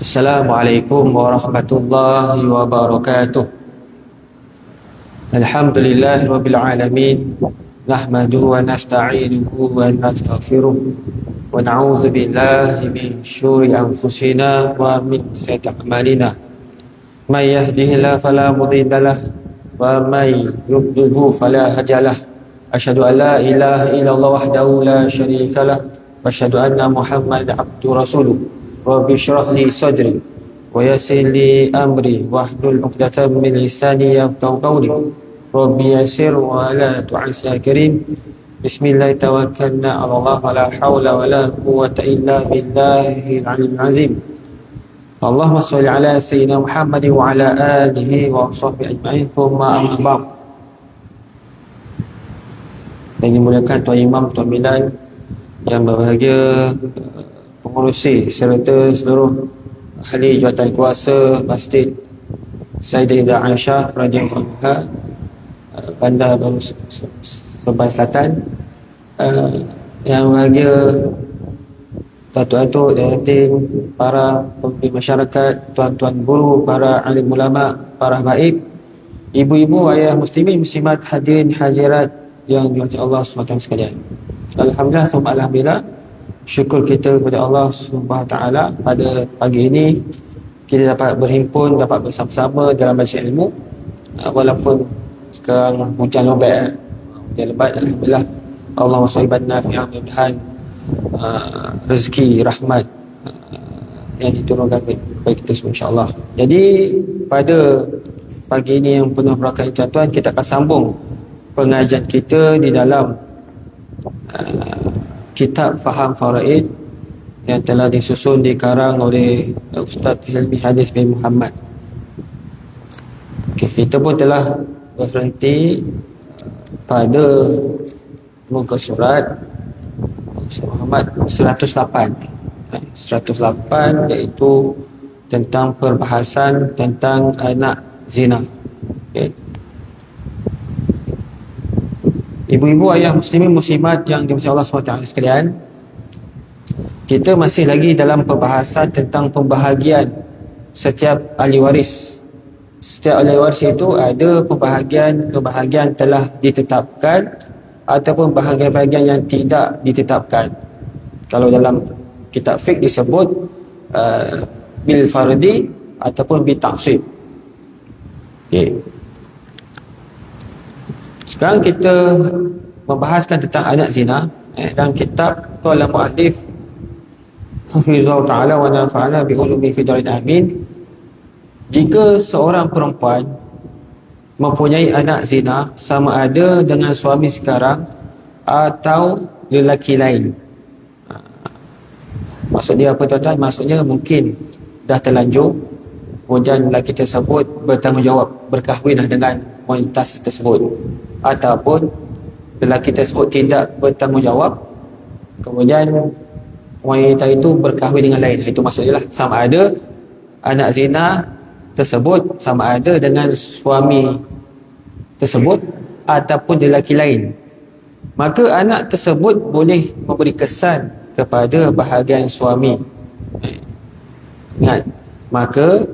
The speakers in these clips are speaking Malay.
Assalamualaikum warahmatullahi wabarakatuh. Alhamdulillahi rabbil alamin. Nahmaduhu wa nasta'inuhu wa nastaghfiruh wa na'udzu billahi min syururi anfusina wa min sayyiati a'malina. May yahdihillahu fala mudhillalah wa may yudlilhu fala hadiyalah. Asyhadu an la ilaha illallah wahdahu la syarikalah wa asyhadu anna Muhammadan abduhu rasuluh. Rabbi syrah li sadri wa yassir li amri wahlul 'uqdatam min lisani yafqahu qawli. Rabbi yassir wa la tu'assir karim. Bismillah tawakkalna 'ala Allah wa la haula wa la quwwata illa billahil 'aliyyil 'azim. Allahumma shalli 'ala sayyidina Muhammad wa 'ala alihi wa sahbihi ajma'in. Thumma amma ba'd. Yang dimuliakan Tuan Imam, Tuan Milan yang berbahagia, pengurusi serta seluruh ahli jawatan kuasa Masjid Sayyidah Aisyah radhiyallahu anha, Bandar Baru Seremban Selatan, yang berbahagia datuk-datuk dan para pemimpin masyarakat, tuan-tuan guru, para alim ulama, para habaib, ibu-ibu, ayah muslimin, muslimat, hadirin hadirat yang dirahmati Allah SWT sekalian. Alhamdulillah, alhamdulillah, syukur kita kepada Allah SWT pada pagi ini kita dapat berhimpun, dapat bersama-sama dalam baca ilmu, walaupun sekarang hujan lebat, hujan lebat. Alhamdulillah, Allahumma shalli nafi'an, mudah-mudahan rezeki rahmat yang diturunkan kepada kita semua, insya-Allah. Jadi pada pagi ini yang penuh berkah tuan-tuan, kita akan sambung pengajian kita di dalam kitab Faham Faraid yang telah disusun, dikarang oleh Ustaz Hilmi Hadis bin Muhammad. Kita pun telah berhenti pada muka surat Muhammad 108, iaitu tentang perbahasan tentang anak zina. Okay. Ibu-ibu, ayah muslimin, muslimat yang dimuliakan Allah SWT sekalian, kita masih lagi dalam perbahasan tentang pembahagian setiap ahli waris. Setiap ahli waris itu ada pembahagian telah ditetapkan ataupun bahagian-bahagian yang tidak ditetapkan. Kalau dalam kitab fiqh disebut bil fardi ataupun bil taqsib. Okey. Sekarang kita membahaskan tentang anak zina dalam kitab qala muallif hafizallahu ta'ala wa nafa'ana bi ulumi fi darin amin. Jika seorang perempuan mempunyai anak zina, sama ada dengan suami sekarang atau lelaki lain. Maksud dia apa tuan-tuan? Maksudnya mungkin dah terlanjur, kemudian lelaki tersebut bertanggungjawab berkahwinlah dengan wanita tersebut, ataupun lelaki tersebut tidak bertanggungjawab, kemudian wanita itu berkahwin dengan lain. Itu maksudnya lah, sama ada anak zina tersebut sama ada dengan suami tersebut ataupun lelaki lain, maka anak tersebut boleh memberi kesan kepada bahagian suami. Ingat, maka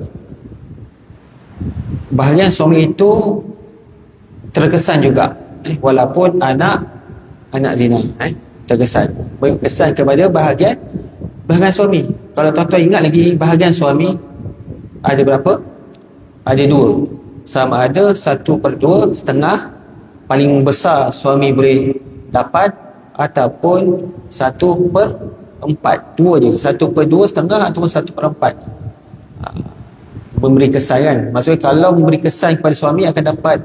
bahagian suami itu terkesan juga, walaupun anak zina terkesan, beri kesan kepada bahagian suami. Kalau tuan-tuan ingat lagi, bahagian suami ada berapa? Ada dua. Sama ada 1/2 setengah, paling besar suami boleh dapat, ataupun 1/4, dua je, 1/2 setengah ataupun 1/4. Memberi kesan kan. Maksudnya kalau memberi kesan kepada suami akan dapat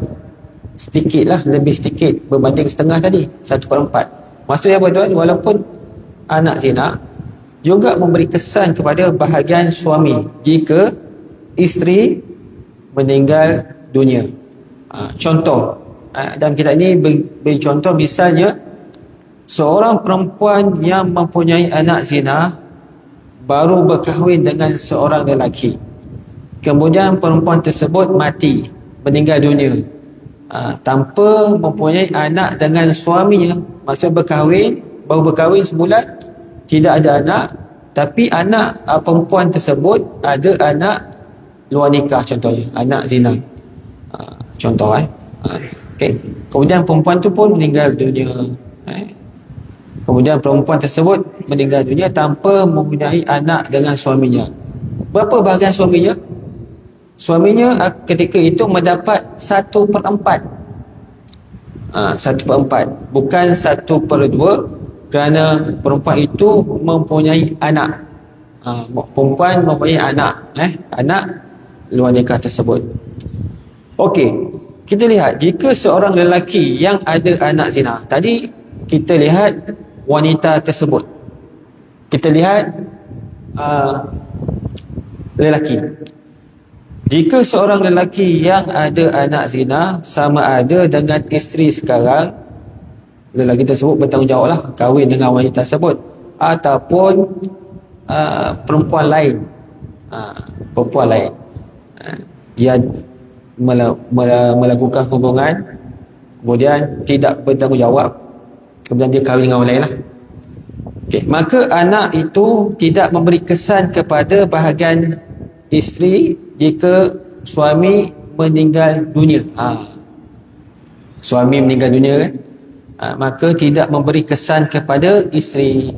sedikit lah, lebih sedikit berbanding setengah tadi, 1/4. Maksudnya apa tuan? Walaupun anak zina juga memberi kesan kepada bahagian suami jika isteri meninggal dunia. Contoh dalam kitab ini beri contoh, misalnya seorang perempuan yang mempunyai anak zina baru berkahwin dengan seorang lelaki, kemudian perempuan tersebut mati, meninggal dunia, tanpa mempunyai anak dengan suaminya. Maksud baru berkahwin sebulan, tidak ada anak, Tapi anak perempuan tersebut ada anak luar nikah, contohnya anak zina, contoh okay. Kemudian perempuan tu pun meninggal dunia, kemudian perempuan tersebut meninggal dunia tanpa mempunyai anak dengan suaminya. Berapa bahagian suaminya? Suaminya ketika itu mendapat 1/4, 1/4, bukan 1/2, kerana perempuan itu mempunyai anak. Perempuan mempunyai anak, anak luar nikah tersebut. Okey, kita lihat jika seorang lelaki yang ada anak zina, tadi kita lihat wanita tersebut, kita lihat lelaki. Jika seorang lelaki yang ada anak zina sama ada dengan isteri sekarang, lelaki tersebut bertanggungjawab lah kahwin dengan wanita tersebut, ataupun perempuan lain, perempuan lain, dia melakukan hubungan kemudian tidak bertanggungjawab, kemudian dia kahwin dengan orang lain lah. Okay. Maka anak itu tidak memberi kesan kepada bahagian isteri jika suami meninggal dunia. Suami meninggal dunia kan, maka tidak memberi kesan kepada isteri.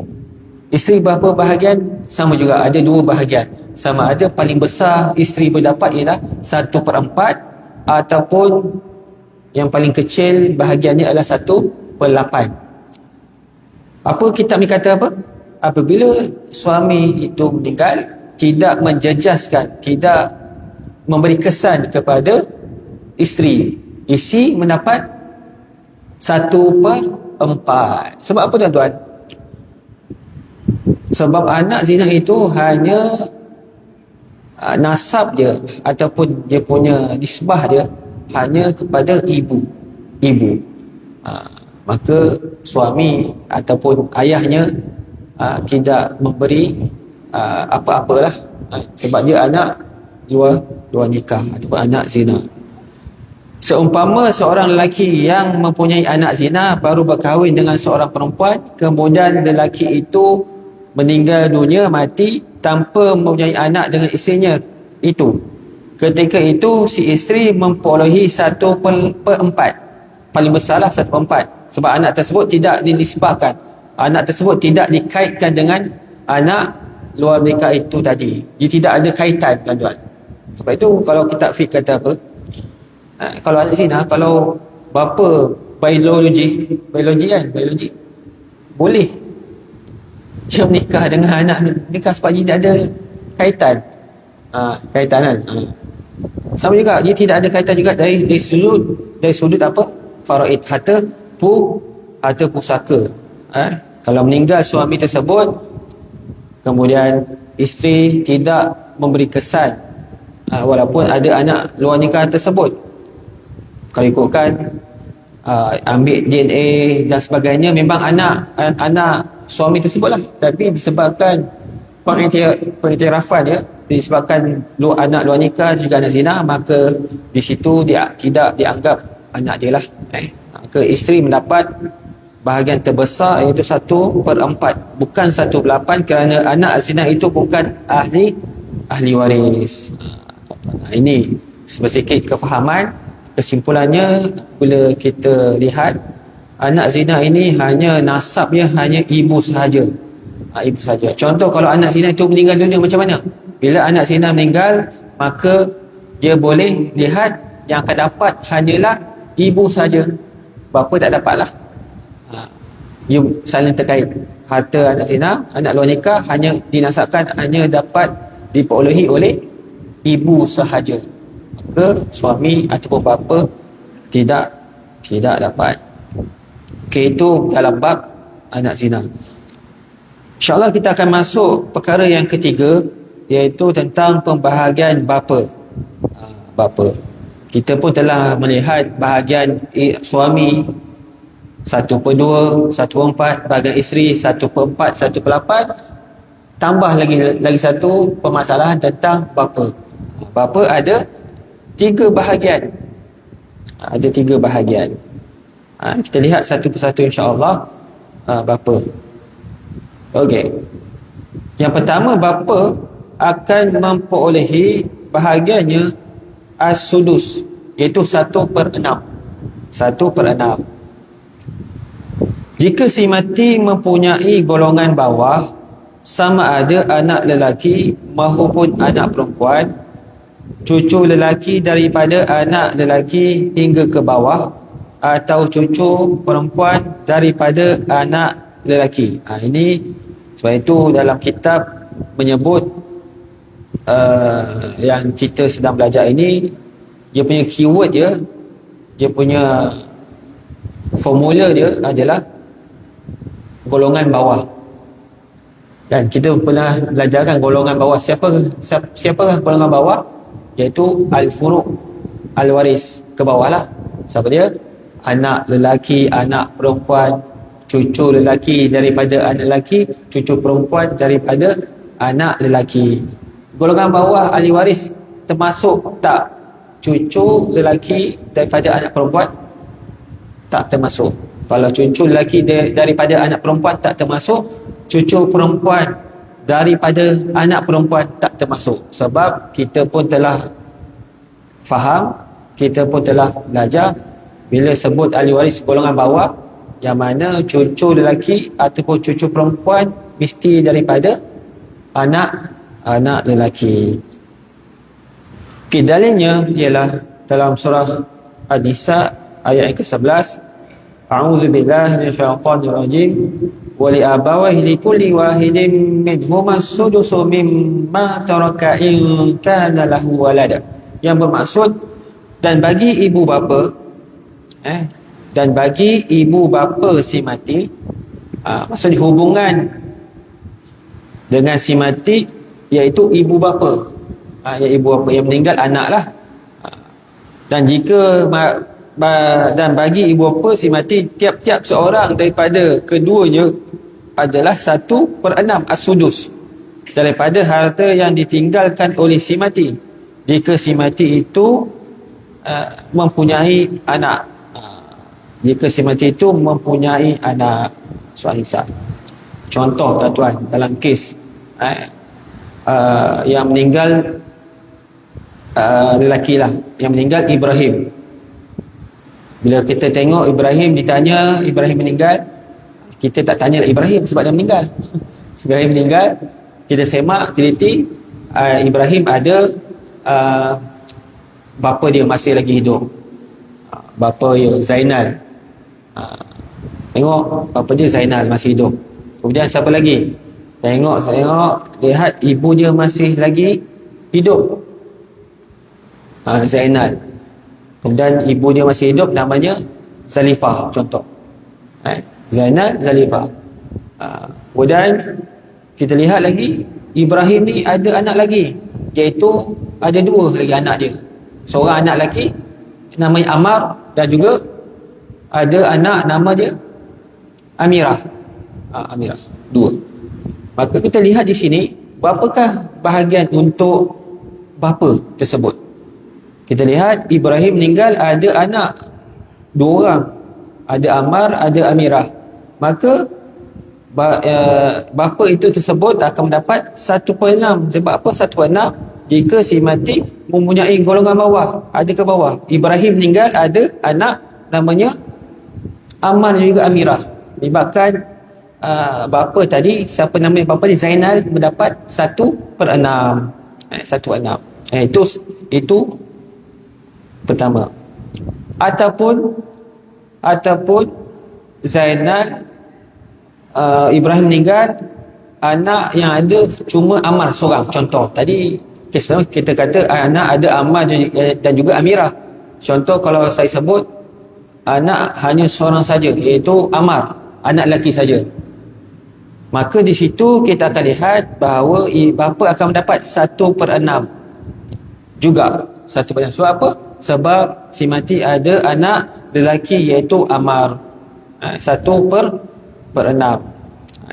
Isteri berapa bahagian? Sama juga, ada 2 bahagian. Sama ada paling besar isteri berdapat ialah 1/4, ataupun yang paling kecil bahagiannya adalah 1/8. Apa kitab ni kata apa? Apabila suami itu meninggal, tidak menjejaskan, tidak memberi kesan kepada isteri, isteri mendapat 1/4. Sebab apa tuan-tuan? Sebab anak zina itu hanya nasab dia ataupun dia punya nisbah dia hanya kepada ibu. Maka suami ataupun ayahnya tidak memberi apa-apalah, sebab dia anak luar nikah ataupun anak zina. Seumpama seorang lelaki yang mempunyai anak zina baru berkahwin dengan seorang perempuan, kemudian lelaki itu meninggal dunia, mati tanpa mempunyai anak dengan isterinya itu. Ketika itu si isteri memperolehi 1/4, paling besarlah 1/4, sebab anak tersebut tidak dinisbahkan, anak tersebut tidak dikaitkan dengan anak luar nikah itu tadi. Dia tidak ada kaitan, tuan-tuan. Sebab itu kalau kitab fiqh kata apa, kalau anak zina, kalau bapa biologi boleh dia menikah dengan anak nikah sebab dia tidak ada kaitan. Kaitan kan. Sama juga, dia tidak ada kaitan juga dari sudut apa? Faraid, harta pusaka. Kalau meninggal suami tersebut, kemudian isteri tidak memberi kesan, walaupun ada anak luar nikah tersebut, kalau ikutkan ambil DNA dan sebagainya, memang anak suami tersebut lah, tapi disebabkan pengiktirafan dia, disebabkan anak luar nikah juga anak zina, maka di situ dia tidak dianggap anak dia lah. Maka isteri mendapat bahagian terbesar, iaitu 1/4, bukan 1/8, kerana anak zina itu bukan ahli waris. Ini sedikit kefahaman. Kesimpulannya, bila kita lihat anak zina ini hanya nasabnya hanya ibu sahaja. Ibu sahaja. Contoh, kalau anak zina itu meninggal dunia macam mana? Bila anak zina meninggal, maka dia boleh lihat yang akan dapat hanyalah ibu sahaja. Bapa tak dapatlah. Ia saling terkait. Harta anak zina, anak luar nikah hanya dinasabkan, hanya dapat diperolehi oleh ibu sahaja. Maka suami ataupun bapa tidak dapat. Okey, itu dalam bab anak zina. InsyaAllah kita akan masuk perkara yang ketiga, iaitu tentang pembahagian bapa. Bapa. Kita pun telah melihat bahagian suami 1/2, 1/4, bahagian isteri 1/4, 1/8. Tambah lagi satu permasalahan tentang bapa. Bapa ada 3 bahagian. Ada 3 bahagian. Kita lihat satu persatu insya-Allah bapa. Okey. Yang pertama, bapa akan memperolehi bahagiannya as-sudus, iaitu 1/6. 1/6. Jika si mati mempunyai golongan bawah, sama ada anak lelaki maupun anak perempuan, cucu lelaki daripada anak lelaki hingga ke bawah, atau cucu perempuan daripada anak lelaki. Ini sebab itu dalam kitab menyebut yang kita sedang belajar ini, dia punya keyword dia punya formula dia adalah golongan bawah. Dan kita pernah belajarkan golongan bawah. Siapakah golongan bawah? Iaitu al-furuq, al-waris, ke bawah lah. Siapa dia? Anak lelaki, anak perempuan, cucu lelaki daripada anak lelaki, cucu perempuan daripada anak lelaki. Golongan bawah ahli waris termasuk tak cucu lelaki daripada anak perempuan? Tak termasuk. Kalau cucu lelaki daripada anak perempuan tak termasuk, cucu perempuan daripada anak perempuan tak termasuk. Sebab kita pun telah faham, kita pun telah belajar, bila sebut ahli waris golongan bawah, yang mana cucu lelaki ataupun cucu perempuan mesti daripada anak lelaki. Okay, dalilnya ialah dalam surah An-Nisa ayat yang ke-11, A'udzu billahi minasyaitonir rajim, wa li abawayhi likulli wahidin minhuma as-sudusu mimma taraka in kana lahu walada. Yang bermaksud, dan bagi ibu bapa dan bagi ibu bapa si mati, maksud hubungan dengan si mati iaitu ibu bapa, ibu bapa yang meninggal anak lah. Dan jika dan bagi ibu bapa si mati, tiap-tiap seorang daripada keduanya adalah 1/6 as-sudus daripada harta yang ditinggalkan oleh si mati, jika si mati itu mempunyai anak. Jika si mati itu mempunyai anak. Soal hisab. Contoh tuan-tuan, dalam kes yang meninggal lelaki lah, yang meninggal Ibrahim. Bila kita tengok Ibrahim, ditanya Ibrahim meninggal, kita tak tanya Ibrahim sebab dia meninggal. Ibrahim meninggal, kita semak, teliti, Ibrahim ada bapa dia masih lagi hidup, bapa dia Zainal. Tengok bapa dia Zainal masih hidup. Kemudian siapa lagi? Tengok lihat ibu dia masih lagi hidup, Zainal. Kemudian ibu dia masih hidup, namanya Zalifah, contoh. Zainal, Zalifah. Kemudian kita lihat lagi, Ibrahim ni ada anak lagi, iaitu ada 2 lagi anak dia. Seorang anak lelaki namanya Ammar, dan juga ada anak nama dia Amirah. Amirah, 2. Maka kita lihat di sini, berapakah bahagian untuk bapa tersebut? Kita lihat Ibrahim meninggal, ada anak 2 orang, ada Ammar, ada Amirah. Maka bapa itu tersebut akan mendapat 1/6. Sebab apa 1/6? Jika si mati mempunyai golongan bawah, ada ke bawah. Ibrahim meninggal, ada anak namanya Ammar dan juga Amirah. Menyebabkan bapa tadi, siapa nama bapa ni, Zainal, mendapat 1/6. 1/6. Itu pertama. Ataupun Zainal, Ibrahim meninggal, anak yang ada cuma Ammar seorang. Contoh tadi kes pertama kita kata anak ada Ammar dan juga Amirah. Contoh kalau saya sebut anak hanya seorang saja, iaitu Ammar, anak lelaki saja, maka di situ kita akan lihat bahawa bapa akan mendapat 1/6 juga. 1/6. Sebab apa? Sebab si mati ada anak lelaki, iaitu Ammar. 1/6.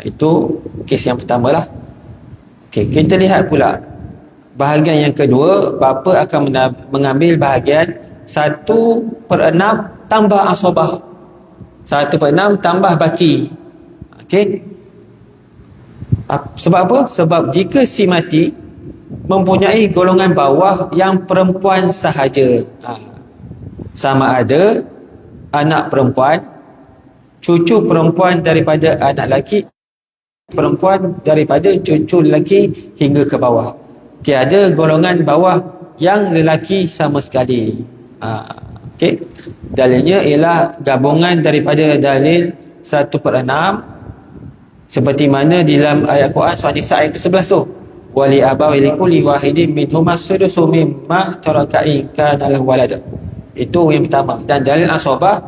Itu kes yang pertama lah. Okay, kita lihat pula bahagian yang kedua. Bapa akan mengambil bahagian 1/6 tambah asabah, 1/6 tambah baki. Okey. Sebab apa? Sebab jika si mati mempunyai golongan bawah yang perempuan sahaja, sama ada anak perempuan, cucu perempuan daripada anak lelaki, perempuan daripada cucu lelaki hingga ke bawah. Tiada golongan bawah yang lelaki sama sekali. Okey. Dalilnya ialah gabungan daripada dalil 1/6 seperti mana di dalam ayat Quran surah Nisa ayat ke-11 tu. Wali abawi likulli wahidin minhuma sudusu mimma taraka in kana lahu walad. Itu yang pertama. Dan dalil asabah,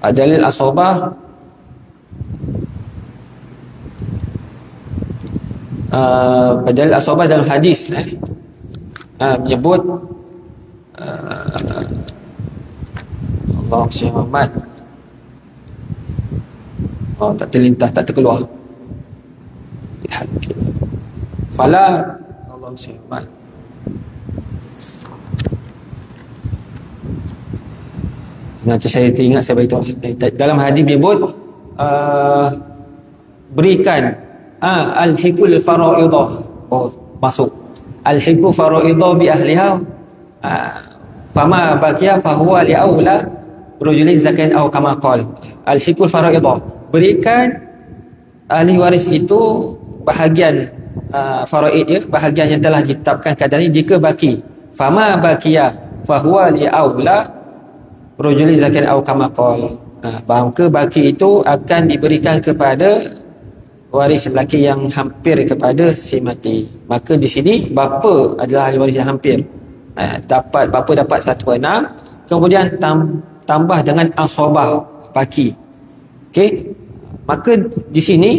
dalil asabah dalil asabah dalam hadis menyebut Allah Syekh Muhammad tak terlintas, tak terkeluar. Fala Allah Syekh Muhammad nanti saya teringat, saya beritahu. Dalam hadis menyebut berikan al-hikul faraidah, masuk al-hikul faraidah bi ahliha, fama baqiya fahuwa li aula rajulin zakan aw kama qala. Al-hikul faraidah, berikan ahli waris itu bahagian faraid, ya, bahagian yang telah ditetapkan kadarnya jika baki. Fama baqiya fahuwa li aula rajulin zakan aw kama qala. Maka baki itu akan diberikan kepada waris lelaki yang hampir kepada si mati. Maka di sini bapa adalah ahli waris yang hampir. Bapa dapat 1/6, kemudian tambah dengan asabah baki. Okey. Maka di sini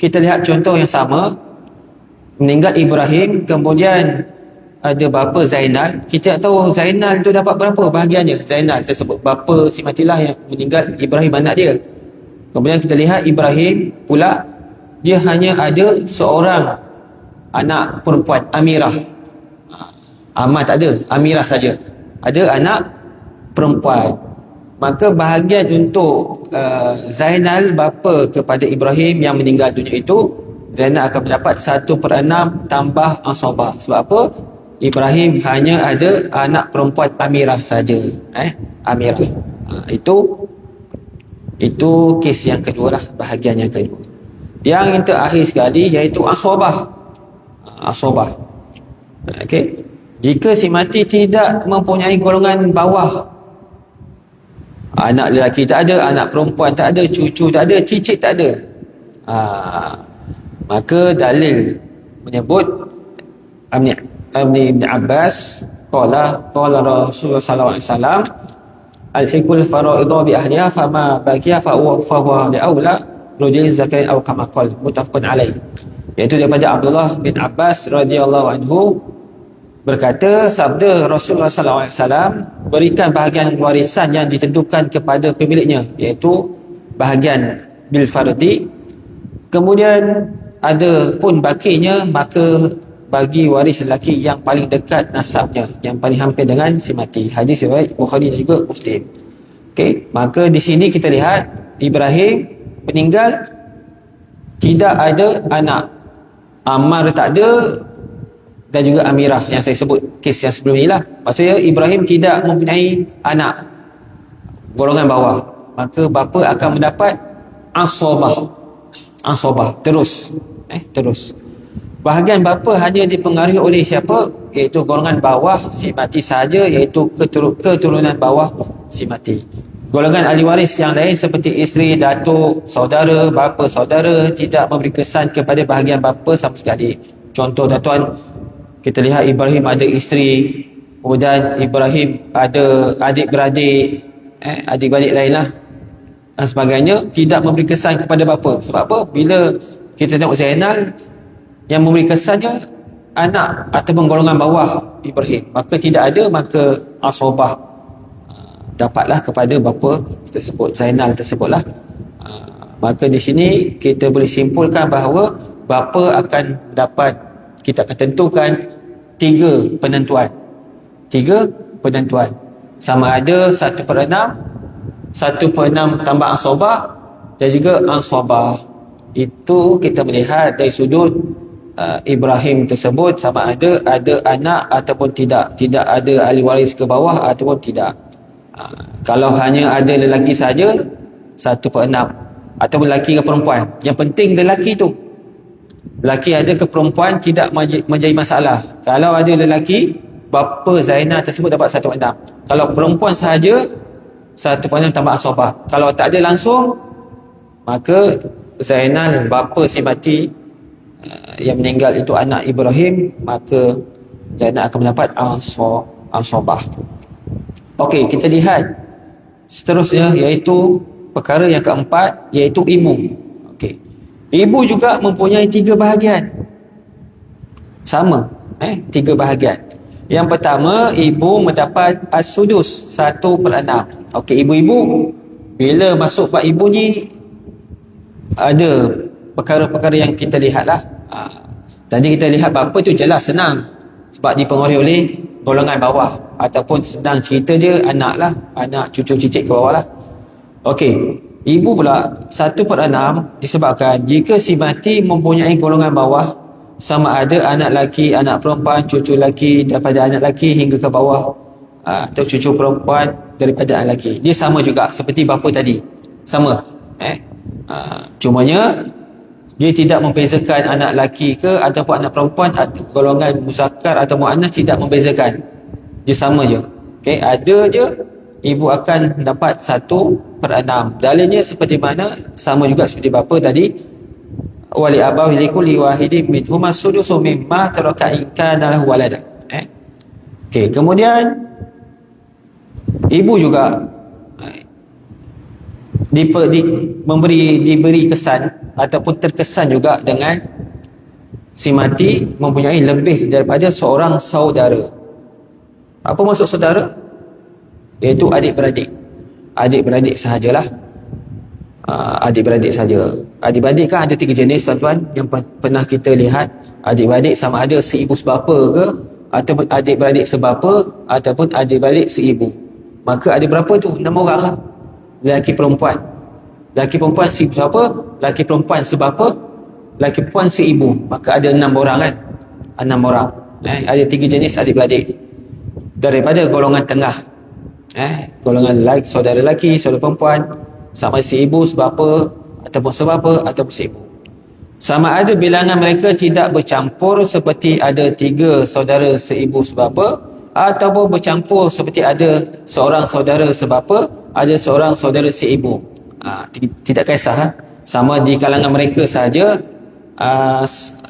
kita lihat contoh yang sama. Meninggal Ibrahim, kemudian ada bapa Zainal. Kita tak tahu Zainal tu dapat berapa bahagiannya. Zainal tersebut, bapa si matilah yang meninggal Ibrahim, anak dia. Kemudian kita lihat Ibrahim pula, dia hanya ada seorang anak perempuan, Amirah. Amat tak ada, Amirah saja. Ada anak perempuan. Maka bahagian untuk Zainal, bapa kepada Ibrahim yang meninggal dunia itu, Zainal akan mendapat 1/6 tambah asabah. Sebab apa? Ibrahim hanya ada anak perempuan Amirah saja. Amirah. Itu kes yang kedua lah, bahagian yang kedua. Yang terakhir sekali iaitu asabah. Asabah. Okey. Jika si mati tidak mempunyai golongan bawah, anak lelaki tak ada, anak perempuan tak ada, cucu tak ada, cicit tak ada, maka dalil menyebut Ibn Abbas qala Rasulullah sallallahu alaihi wasallam al-hikul faraidah bi ahliha fama baqiya fa huwa li aula rajulin zakarin aw kama qala, muttafaqun alaih. Iaitu daripada Abdullah bin Abbas radhiyallahu anhu berkata, sabda Rasulullah sallallahu alaihi wasallam, berikan bahagian warisan yang ditentukan kepada pemiliknya, iaitu bahagian bil fardi. Kemudian ada pun bakinya, maka bagi waris lelaki yang paling dekat nasabnya, yang paling hampir dengan si mati. Hadis riwayat Bukhari dan juga Muslim. Okey, maka di sini kita lihat Ibrahim meninggal, tidak ada anak, Ammar tak ada, dan juga Amirah yang saya sebut kes yang sebelum inilah. Maksudnya Ibrahim tidak mempunyai anak golongan bawah, maka bapa akan mendapat asabah terus. Bahagian bapa hanya dipengaruhi oleh siapa? Iaitu golongan bawah si mati sahaja, iaitu keturunan bawah si mati. Golongan ahli waris yang lain seperti isteri, datuk, saudara, bapa saudara tidak memberi kesan kepada bahagian bapa sama sekali. Contoh tuan-tuan, kita lihat Ibrahim ada isteri, kemudian Ibrahim ada adik-beradik, adik-beradik lainlah dan sebagainya, tidak memberi kesan kepada bapa. Sebab apa? Bila kita tengok Zainal, yang memberi kesannya anak ataupun golongan bawah Ibrahim, maka tidak ada, maka asabah dapatlah kepada bapa tersebut, Zainal tersebutlah. Maka di sini kita boleh simpulkan bahawa bapa akan dapat, kita akan tentukan tiga penentuan, sama ada 1/6, 1/6 tambah asabah dan juga asabah. itu kita melihat dari sudut Ibrahim tersebut sama ada anak ataupun tidak ada ahli waris ke bawah ataupun tidak. Kalau hanya ada lelaki saja 1/6, ataupun lelaki ke perempuan, yang penting lelaki tu, lelaki ada ke perempuan tidak menjadi masalah. Kalau ada lelaki, bapa Zainal tersebut dapat 1/6. Kalau perempuan sahaja 1/6 tambah asabah. Kalau tak ada langsung, maka Zainal, bapa si mati yang meninggal itu anak Ibrahim, maka Zainal akan mendapat asabah. Okey, kita lihat seterusnya, iaitu perkara yang keempat, iaitu ibu. Okey, ibu juga mempunyai 3 bahagian sama, 3 bahagian. Yang pertama, ibu mendapat as-sudus 1/6. Okey, ibu-ibu bila masuk bab ibu ni ada perkara-perkara yang kita lihatlah. Tadi kita lihat bapa tu jelas senang sebab dipengaruhi oleh golongan bawah, ataupun senang cerita dia anak cucu cicit ke bawah lah. Okey, ibu pula 1/6 disebabkan jika si mati mempunyai golongan bawah, sama ada anak lelaki, anak perempuan, cucu lelaki daripada anak lelaki hingga ke bawah, atau cucu perempuan daripada anak lelaki, dia sama juga seperti bapa tadi, sama. Cumanya dia tidak membezakan anak lelaki ke ataupun anak perempuan, atau golongan muzakkar atau muannas, tidak membezakan, dia sama je. Okey, ada je ibu akan dapat 1/6. Dalilnya seperti mana? Sama juga seperti bapa tadi, wali abawi likulli wahidin minhuma sudusu mimma taraka in kana lahu walada. Okey, kemudian ibu juga diberi kesan ataupun terkesan juga dengan si mati mempunyai lebih daripada seorang saudara. Apa maksud saudara? Iaitu adik-beradik. Adik-beradik sahajalah. Adik-beradik sahaja. Adik-beradik kan ada 3 jenis tuan-tuan yang pernah kita lihat. Adik-beradik sama ada seibu sebapa ke, ataupun adik-beradik sebapa, ataupun adik-beradik seibu. Maka ada berapa tu? 6 orang lah. Lelaki perempuan. Lelaki perempuan seibu sebapa, lelaki perempuan sebapa, lelaki perempuan seibu. Maka ada 6 orang kan? 6 orang. Ada 3 jenis adik-beradik. Daripada golongan tengah. Golongan lelaki, saudara lelaki, saudara perempuan, sama seibu sebapa, ataupun sebapa, ataupun seibu. Sama ada bilangan mereka tidak bercampur seperti ada 3 saudara seibu sebapa, ataupun bercampur seperti ada seorang saudara sebapa, ada seorang saudara seibu. Tidak kisah, sama di kalangan mereka sahaja,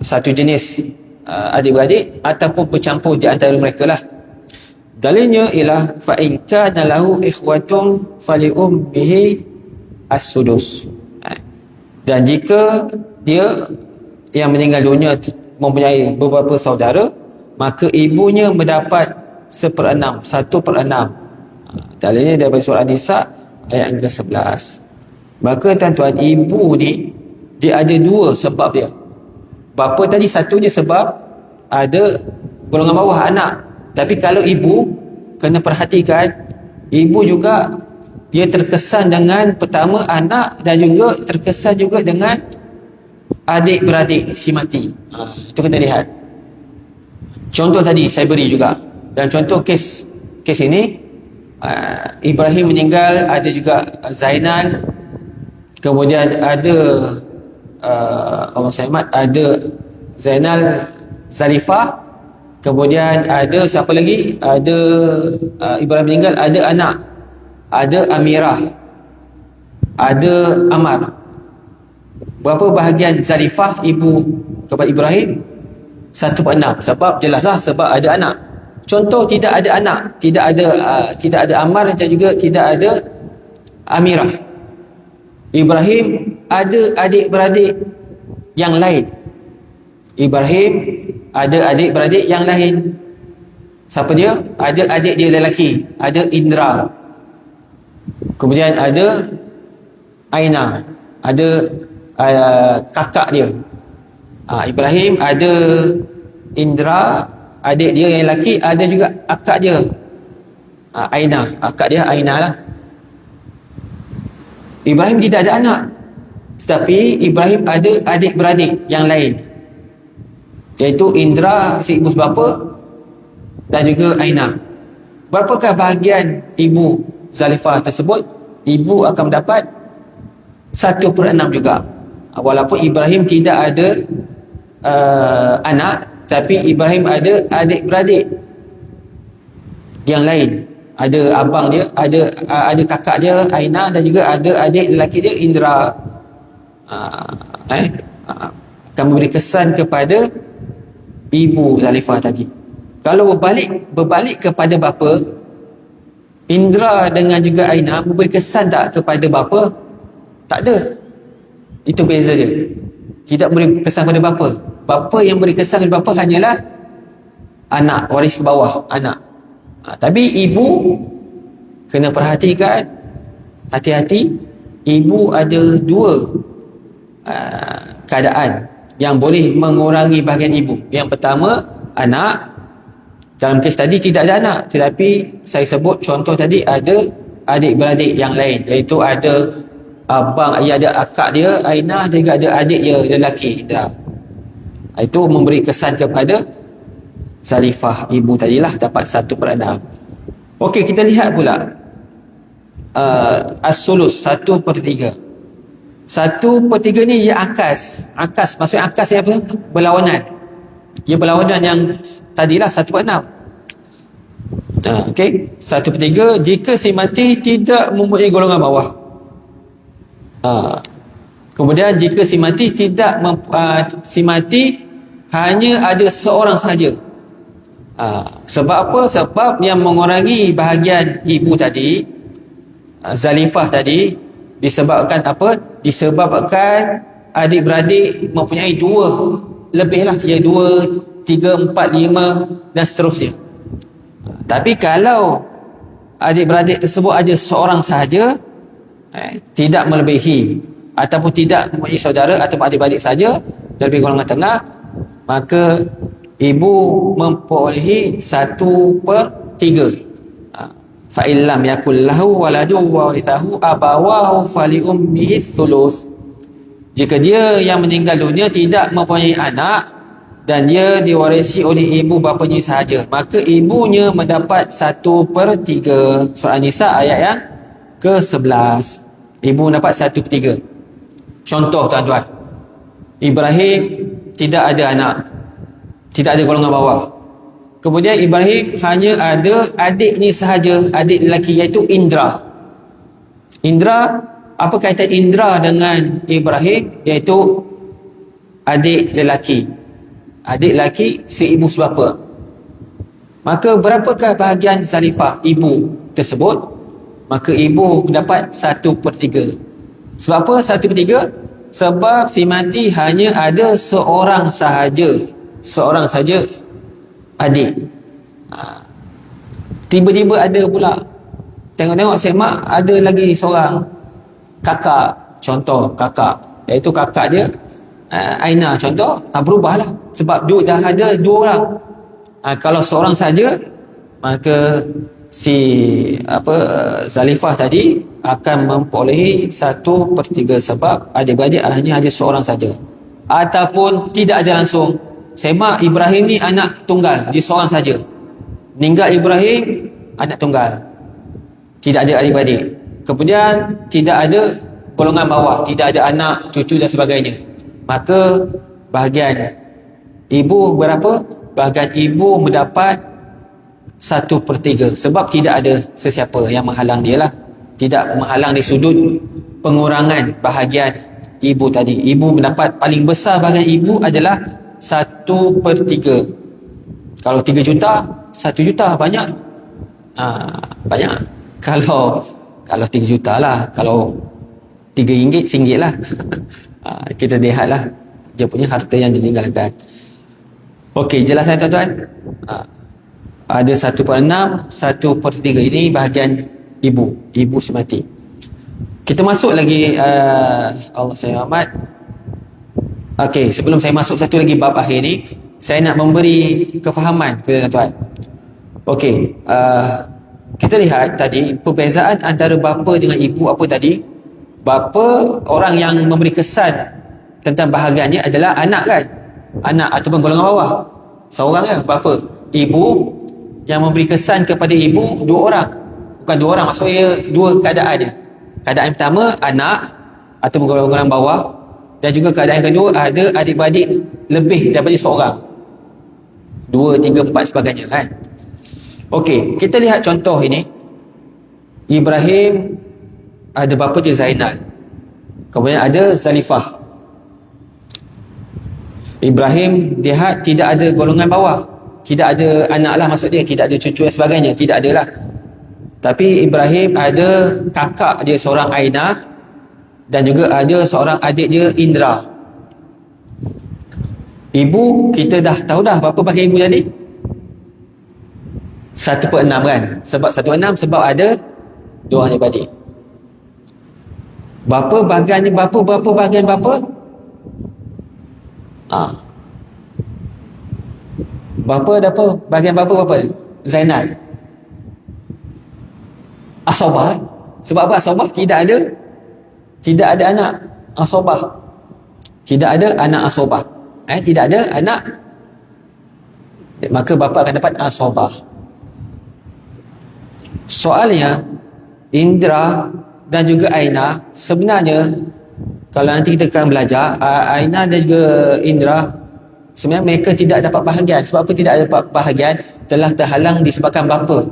satu jenis adik-beradik, ataupun bercampur di antara mereka lah. Dalilnya ialah fa in kana lahu ikhwatun fali ummihi as-sudus. Dan jika dia yang meninggal dunia mempunyai beberapa saudara, maka ibunya mendapat 1/6. Dalilnya daripada surah An-Nisa ayat yang ke-11. Maka tuan-tuan, ibu ni dia ada 2 sebab dia. Bapa tadi satu je sebab ada golongan bawah anak. Tapi kalau ibu, kena perhatikan, ibu juga dia terkesan dengan pertama anak, dan juga terkesan juga dengan adik-beradik si mati. Itu kena lihat. Contoh tadi saya beri juga. Dan contoh kes ini, Ibrahim meninggal, ada juga Zainal, kemudian ada Allah Saimat, ada Zainal Zalifah, kemudian ada siapa lagi? Ada Ibrahim meninggal, ada anak, ada Amirah, ada Amar. Berapa bahagian Zalifah ibu kepada Ibrahim? 1/6. Sebab jelaslah, sebab ada anak. Contoh tidak ada anak, tidak ada Amar, dan juga tidak ada Amirah. Ibrahim ada adik-beradik yang lain. Ibrahim ada adik-beradik yang lain. Siapa dia? Ada adik dia lelaki, ada Indra. Kemudian ada Aina, ada kakak dia. Ibrahim ada Indra, adik dia yang lelaki, ada juga akak dia, Aina, akak dia Aina lah. Ibrahim tidak ada anak, Tetapi Ibrahim ada adik-beradik yang lain, iaitu Indra si ibu sebapa dan juga Aina. Berapakah bahagian ibu Zalifah tersebut? Ibu akan mendapat 1/6 juga. Walaupun Ibrahim tidak ada anak, tapi Ibrahim ada adik-beradik yang lain. Ada abang dia, ada kakak dia Aina, dan juga ada adik lelaki dia Indra. Akan memberi kesan kepada ibu Zalifah tadi. Kalau berbalik kepada bapa, Indra dengan juga Aina memberi kesan tak kepada bapa? Tak ada. Itu beza dia. Tidak beri kesan pada bapa. Bapa yang beri kesan kepada bapa hanyalah anak, waris ke bawah, anak. Tapi ibu kena perhatikan, hati-hati. Ibu ada dua keadaan yang boleh mengurangi bahagian ibu. Yang pertama, anak. Dalam kes tadi tidak ada anak, tetapi saya sebut contoh tadi ada adik-beradik yang lain, iaitu ada abang, ada akak dia Aina, juga ada adik dia lelaki Indra. Itu memberi kesan kepada Zalifah, ibu tadilah, dapat 1/6. Okey, kita lihat pula as-sulus, 1/3. 1/3 ni ia akas. Maksudnya akas ni apa? Berlawanan. Ia berlawanan yang tadilah 1/6. Okey, 1/3 jika si mati tidak mempunyai golongan bawah. Kemudian jika si mati hanya ada seorang sahaja. Sebab apa? Sebab yang mengurangi bahagian ibu tadi, Zalifah tadi, disebabkan apa? Disebabkan adik-beradik mempunyai 2 lebih lah, ya 2, 3, 4, 5 dan seterusnya. Tapi kalau adik-beradik tersebut ada seorang sahaja, tidak melebihi ataupun tidak mempunyai saudara ataupun adik-beradik saja, lebih golongan tengah, maka ibu memperolehi 1/3. Fa illam yakul lahu waladun wa warithahu abawahu fali ummihi thuluth. Jika dia yang meninggal dunia tidak mempunyai anak dan dia diwarisi oleh ibu bapanya sahaja, maka ibunya mendapat 1/3. Surah An-Nisa ayat yang ke-11. Ibu mendapat 1/3. Contoh tuan-tuan, Ibrahim tidak ada anak, tidak ada golongan bawah. Kemudian Ibrahim hanya ada adiknya sahaja, adik lelaki, iaitu Indra. Apa kaitan Indra dengan Ibrahim? Iaitu adik lelaki si ibu sebapa. Maka berapakah bahagian Zalifah, ibu tersebut? Maka ibu dapat 1/3. Sebab apa 1/3? Sebab si mati hanya ada seorang sahaja adik. Tiba-tiba ada pula, tengok-tengok semak, ada lagi seorang kakak, contoh kakak, iaitu kakak dia Aina, contoh, berubahlah sebab dah ada 2 orang. Kalau seorang saja, maka si Zalifah tadi akan memperolehi 1/3 sebab adik-beradik hanya ada seorang saja. Ataupun tidak ada langsung, semak Ibrahim ni anak tunggal, dia seorang saja. Meninggal Ibrahim, anak tunggal, tidak ada adik-beradik. Kemudian tidak ada golongan bawah, tidak ada anak, cucu dan sebagainya. Maka bahagian ibu berapa? Bahagian ibu mendapat 1/3 sebab tidak ada sesiapa yang menghalang dia lah. Tidak menghalang di sudut pengurangan bahagian ibu tadi. Ibu mendapat paling besar bahagian ibu adalah 1/3. Kalau 3 juta, 1 juta banyak. Banyak. Kalau 3 juta lah, kalau 3 ringgit, RM1 lah. Kita lihatlah dia punya harta yang ditinggalkan. Okey, jelas kan tuan-tuan? Ada 1/6, 1/3 ini bahagian ibu semati. Kita masuk lagi, Allah saya rahmat. Okey, sebelum saya masuk satu lagi bab akhir ni, saya nak memberi kefahaman kepada tuan-tuan. Okey, kita lihat tadi perbezaan antara bapa dengan ibu apa tadi? Bapa orang yang memberi kesan tentang bahagiannya adalah anak kan, anak ataupun golongan bawah. Seorang je bapa. Ibu yang memberi kesan kepada ibu dua orang. Bukan dua orang, maksudnya dua keadaan dia. Keadaan yang pertama anak ataupun golongan bawah, dan juga keadaan yang kedua ada adik-beradik lebih daripada seorang, 2, 3, 4 sebagainya kan. Okey, kita lihat contoh ini. Ibrahim ada bapa dia Zainal, kemudian ada Zalifah. Ibrahim lihat tidak ada golongan bawah, tidak ada anak lah, maksud dia tidak ada cucu dan sebagainya, tidak ada lah. Tapi Ibrahim ada kakak dia seorang Ainah, dan juga ada seorang adik dia Indra. Ibu kita dah tahu dah berapa bahagian ibu tadi? 1/6 kan. Sebab 1/6 sebab ada dua orang adik. Berapa bahagian bapa? Bapa ada apa? Bahagian bapa? Zainal. Asabah. Sebab apa asabah? Tidak ada anak asabah. Tidak ada anak asabah. Tidak ada anak, maka bapa akan dapat asabah. Soalnya Indra dan juga Aina sebenarnya, kalau nanti kita akan belajar, Aina dan juga Indra sebenarnya mereka tidak dapat bahagian. Sebab apa tidak dapat bahagian? Telah terhalang disebabkan bapa.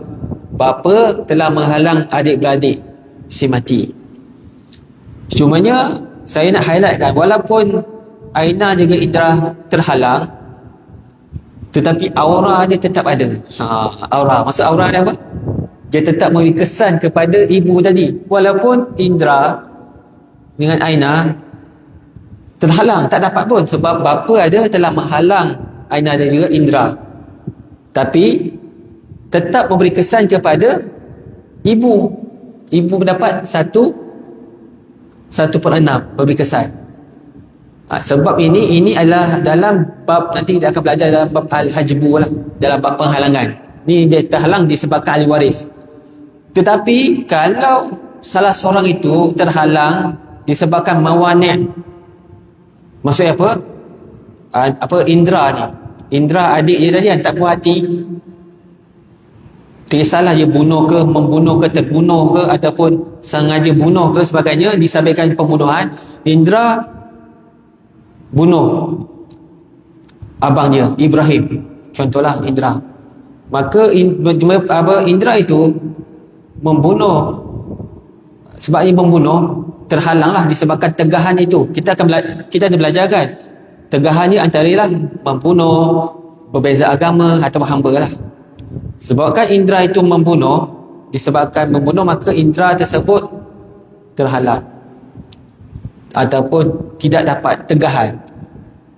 Bapa telah menghalang adik-beradik si mati. Cumanya saya nak highlightkan, walaupun Aina juga Indra terhalang, tetapi aura dia tetap ada. Aura, maksud aura dia apa? Dia tetap memberi kesan kepada ibu tadi. Walaupun Indra dengan Aina terhalang, tak dapat pun, sebab bapa ada telah menghalang Aina dan juga Indra, tapi tetap memberi kesan kepada ibu. Ibu mendapat 1/6 memberi kesan. Sebab ini adalah dalam bab, nanti kita akan belajar dalam bab al-hajbu lah, dalam bab penghalangan. Ni dia terhalang disebabkan ahli waris. Tetapi kalau salah seorang itu terhalang disebabkan mawani', maksudnya apa? Indra ni, Indra adik dia tadi yang tak puas hati, kisahlah dia bunuh ke, membunuh ke, terbunuh ke, ataupun sengaja bunuh ke sebagainya, disabitkan pembunuhan. Indra bunuh abang dia Ibrahim, contohlah Indra. Maka Indra itu membunuh, sebab ia membunuh terhalanglah disebabkan tegahan itu. Kita ada belajar kan, tegahannya antara membunuh, berbeza agama atau hamba lah. Sebabkan Indra itu membunuh, disebabkan membunuh, maka Indra tersebut terhalang ataupun tidak dapat tegahan.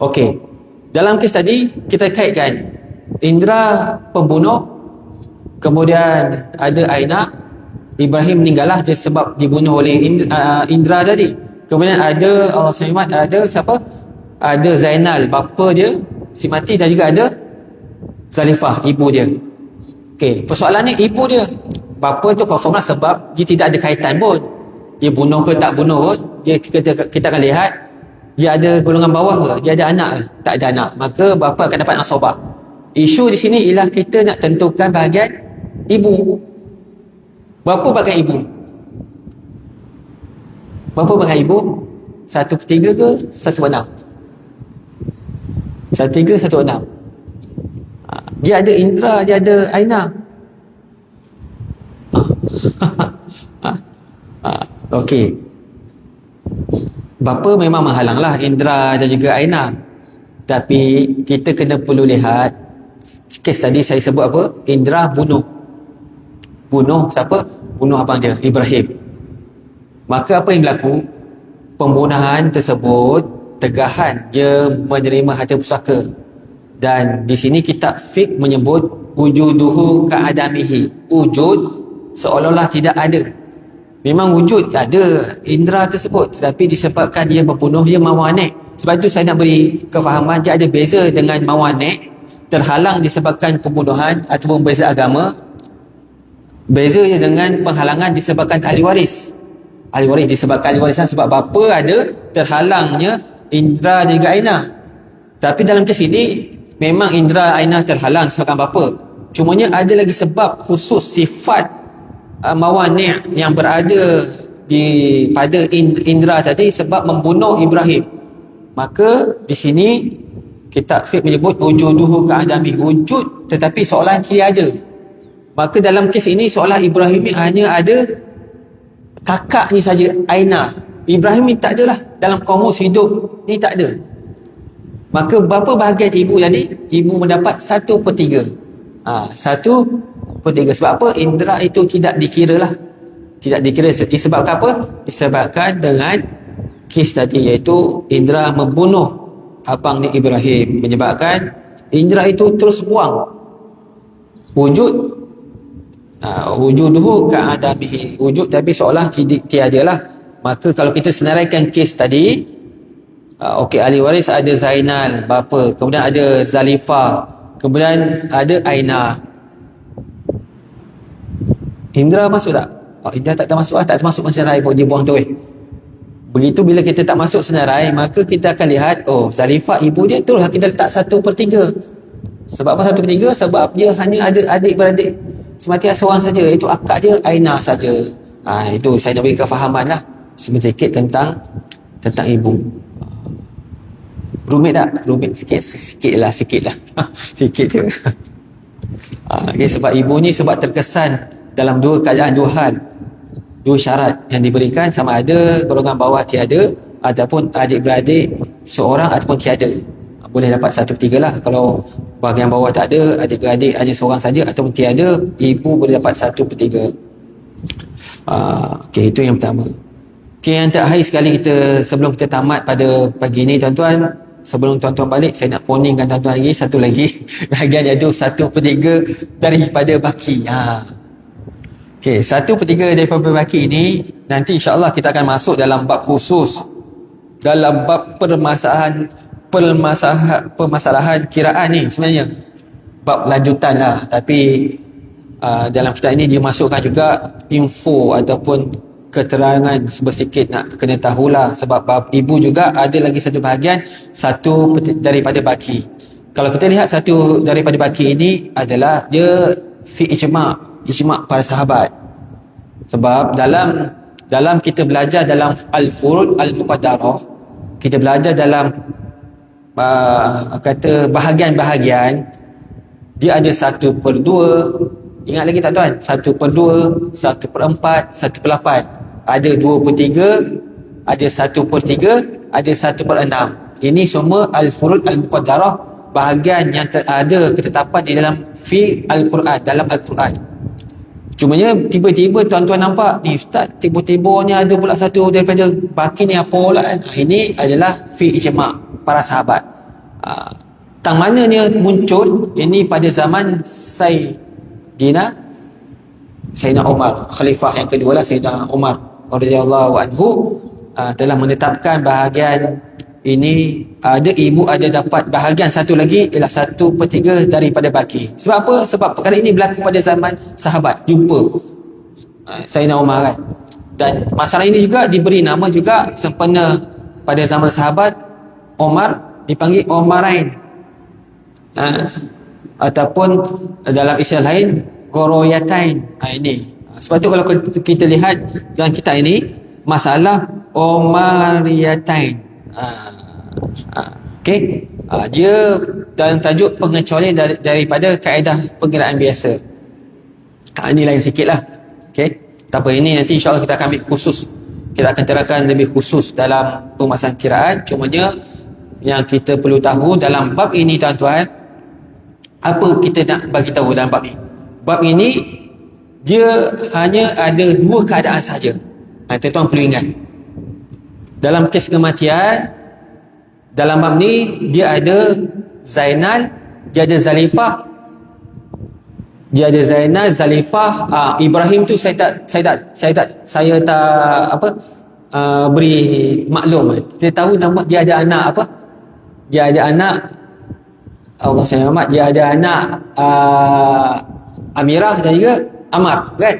Okey, dalam kes tadi kita kaitkan Indra pembunuh, kemudian ada Aina. Ibrahim meninggallah sebab dibunuh oleh Indra tadi. Kemudian ada Allah SWT, ada siapa? Ada Zainal, bapa dia si mati, dan juga ada Zalifah, ibu dia. Okey, persoalannya ibu dia. Bapa tu confirm lah, sebab dia tidak ada kaitan pun. Dia bunuh ke tak bunuh pun, kita akan lihat dia ada golongan bawah ke, dia ada anak ke? Tak ada anak, maka bapa akan dapat asabah. Isu di sini ialah kita nak tentukan bahagian ibu. Berapa bahagian ibu? Berapa bahagian ibu? 1/3 ke 1/6? 1/3, 1/6. Dia ada Indra, dia ada Aina. Okey. Bapa memang menghalanglah Indra dan juga Aina. Tapi kita kena perlu lihat kes tadi saya sebut apa? Indra bunuh siapa? Bunuh abang dia Ibrahim. Maka apa yang berlaku? Pembunuhan tersebut tegahan, dia menerima harta pusaka. Dan di sini kitab fiqh menyebut wujuduhu ka'adamihi. Wujud seolah-olah tidak ada. Memang wujud ada Indra tersebut, tetapi disebabkan dia membunuh, dia mawani'. Sebab itu saya nak beri kefahaman, dia ada beza dengan mawani', terhalang disebabkan pembunuhan ataupun beza agama. Beza je dengan penghalangan disebabkan ahli waris. ahli waris. Disebabkan ahli warisan sebab bapa ada terhalangnya indera dan juga Aina. Tapi dalam kes ini memang indera Aina terhalang disebabkan bapa. Cumanya ada lagi sebab khusus sifat mawani' yang berada pada indera tadi sebab membunuh Ibrahim. Maka di sini kitab fiqh menyebut wujuduhu ka'adami, wujud tetapi seolah tiada. Maka dalam kes ini seolah Ibrahim ni hanya ada kakak ni saja, Aina. Ibrahim ni tak adalah, dalam kamus hidup ni tak ada. Maka berapa bahagian ibu tadi? Ibu mendapat 1/3. 1/3. Sebab apa? Indera itu tidak dikira lah. Tidak dikira. Disebabkan apa? Disebabkan dengan kes tadi, iaitu indera membunuh abang ni Ibrahim, menyebabkan indera itu terus buang. Wujuduhu ka'adamihi, wujud tapi seolah tiada lah. Maka kalau kita senaraikan kes tadi, ahli waris ada Zainal bapa, kemudian ada Zalifah, kemudian ada Aina. Indra masuk tak? Indra tak termasuk tak termasuk senarai, dia buang tu. Begitu bila kita tak masuk senarai, maka kita akan lihat Zalifah ibu dia terus kita letak 1/3. Sebab apa 1/3? Sebab dia hanya ada adik-beradik semati seorang saja, iaitu akak dia Aina saja. Itu saya nak beri kefahaman lah sedikit tentang ibu. Rumit tak? Rumit sikit lah sikit je. Sebab ibu ni sebab terkesan dalam dua keadaan, dua hal, dua syarat yang diberikan, sama ada golongan bawah tiada ataupun adik-beradik seorang ataupun tiada. Boleh dapat 1/3 lah. Kalau bahagian bawah tak ada, adik-beradik hanya seorang saja ataupun tiada, ibu boleh dapat 1/3. Itu yang pertama. Yang terakhir sekali sebelum kita tamat pada pagi ini tuan-tuan, sebelum tuan-tuan balik, saya nak poningkan tuan-tuan lagi satu lagi bahagian, iaitu 1/3 daripada baki. 1/3 daripada baki ini nanti insya-Allah kita akan masuk dalam bab khusus, dalam bab permasalahan kiraan ni sebenarnya. Bab lanjutan lah, tapi dalam kitab ini dia masukkan juga info ataupun keterangan sedikit nak kena tahulah. Sebab bab ibu juga ada lagi satu bahagian, satu daripada baki. Kalau kita lihat satu daripada baki ini adalah dia fi ijma' para sahabat. Sebab dalam kita belajar dalam al-furud al-muqaddarah, kita belajar dalam kata bahagian-bahagian, dia ada 1/2. Ingat lagi tak tuan? 1/2, 1/4, 1/8. Ada 2/3, ada 1/3, ada 1/6. Ini semua al-furud al-muqaddarah, bahagian yang ada ketetapan di dalam al-Quran, dalam al-Quran. Cumanya tiba-tiba tuan-tuan nampak ni ustaz, tiba-tiba ni ada pula satu daripada baki ni apa pula kan? Ini adalah ijma' para sahabat. Tang mana ni muncul? Ini pada zaman Sayyidina Umar, khalifah yang kedua lah, Sayyidina Umar radhiyallahu anhu telah menetapkan bahagian ini. Ada ibu ada dapat bahagian satu lagi, ialah 1/3 daripada baki. Sebab apa? Sebab perkara ini berlaku pada zaman sahabat, jumpa Sayyidina Umar kan. Dan masalah ini juga diberi nama juga sempena pada zaman sahabat Umar, dipanggil Umarain, ataupun dalam istilah lain Goroyatain. Ini sebab tu kalau kita lihat dalam kitab ini, masalah Umariyatain. Dia dalam tajuk pengecualian daripada kaedah pengiraan biasa. Ini lain sikit lah. Tak apa, ini nanti insyaAllah kita akan ambil khusus, kita akan terangkan lebih khusus dalam permasalahan kiraan. Cumanya yang kita perlu tahu dalam bab ini tuan-tuan, apa kita nak bagi tahu dalam bab ini? Bab ini dia hanya ada dua keadaan saja. Tuan-tuan perlu ingat, dalam kes kematian, dalam bab ni dia ada Zainal, dia ada Zalifah, Ibrahim tu saya tak beri maklum. Kita tahu nama dia ada anak apa? Dia ada anak Allah sayang Muhammad, dia ada anak Amirah dan juga Ammar kan?